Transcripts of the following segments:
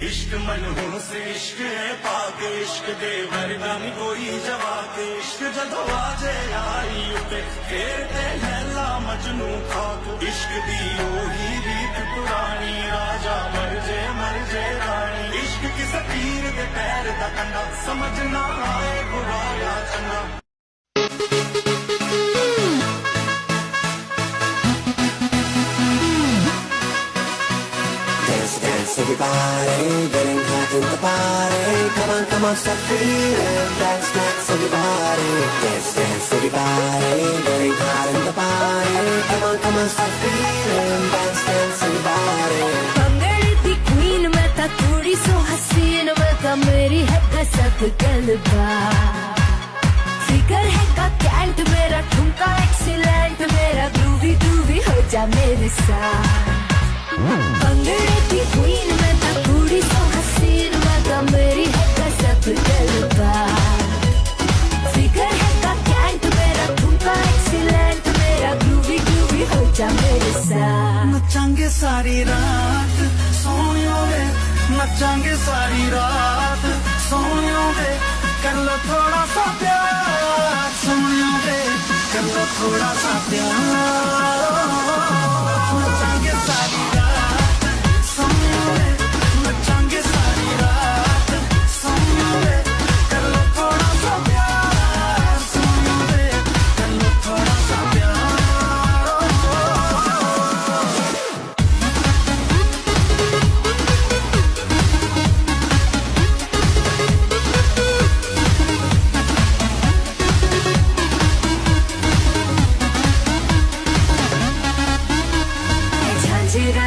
इश्क मनहू से इश्क है पाक इश्क दे वरना नी कोई जवाब इश्क जदों आजे आई उते फिर ते लैला मजनू खाक इश्क दी ओही रीत पुरानी राजा मर जे रानी इश्क किस पीर दे पैर दा कंडा समझ ना आए बुरा या चंगा Everybody, getting hot in the party. Come on, stop feeling. Dance, dance, everybody. Dance, dance, everybody, getting hot in the party. Come on, stop feeling. Dance, dance, everybody. भंगड़े the queen मैं ता थोड़ी सो हसीन मैं ता मेरी है कसक गलबा फिकर है का कैंट मेरा ठुमका एक्सीलेंट मेरा ग्रूवी ग्रूवी हो जा मेरे साथ भंगड़े की क्वीन मैं ता थोड़ी सो हसीन मैं ता मेरी है कसक गलबा फिकर है का कैंट मेरा ठुमका एक्सीलेंट मेरा ग्रूवी ग्रूवी हो जा मेरे साथ नचांगे सारी रात सोनियो वे नचांगे सारी रात सोनियो वे कर लो थोड़ा सा प्यार सोनियो वे कर लो थोड़ा सा प्यार नचांगे सारी रात सोनियो वे नचांगे सारी रात सोनियो वे कर लो थोड़ा सा प्यार सोनियो वे कर लो थोड़ा सा प्यार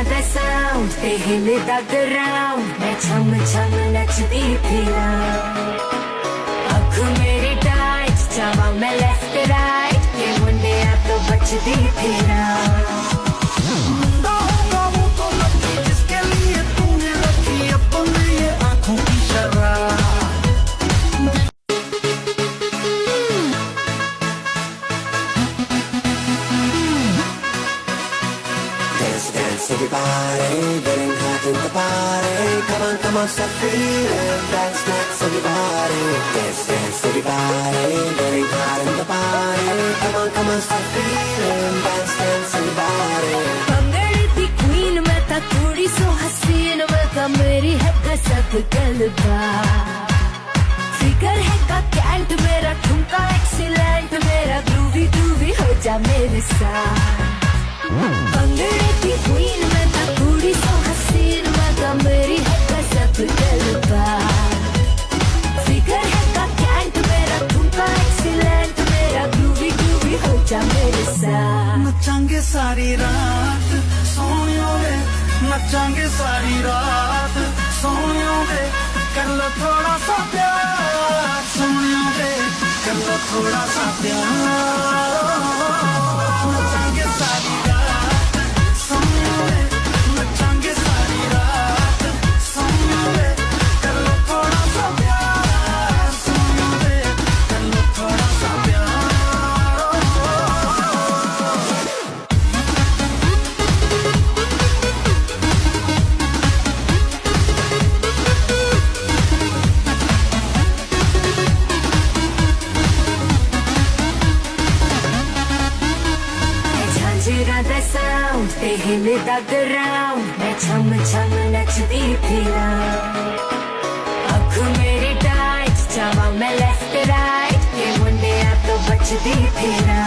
the sound, they hit me the ground. मैं छम छम नचती फिरा आँख मेरी टाइट जावा मैं लेफ्ट राइट ये मुंडे आप तो बचती फिरा जिसके लिए तूने रखी अपने ये आँखों की शराब Everybody, getting hot in the party. Come on, stop feeling. Dance, dance, everybody. Dance, dance, everybody, getting hot in the party. Come on, stop feeling. Dance, dance, everybody. भंगड़े the queen मैं ता थोड़ी सो हसीन मैं ता मेरी है कसक गलबा फिकर है का कैंट मेरा ठुमका एक्सीलेंट मेरा ग्रूवी ग्रूवी हो जा मेरे साथ भंगड़े की क्वीन मैं ता थोड़ी सो हसीन मैं ता मेरी है कसक गलबा फिकर है का कैंट मेरा ठुमका एक्सीलेंट मेरा ग्रूवी ग्रूवी हो जा मेरे साथ नचांगे सारी रात सोनियो वे नचांगे सारी रात सोनियो वे कर लो थोड़ा सा प्यार सोनियो वे कर लो थोड़ा सा प्यार नचांगे सारी रात सोनियो वे नचांगे सारी रात सोनियो वे कर लो थोड़ा सा प्यार सोनियो वे कर लो थोड़ा सा प्यार the sound, they hit me the ground. मैं छम छम नचती फिरा आँख मेरी टाइट जावा मैं लेफ्ट राइट ये मुंडे आप तो बचती फिरा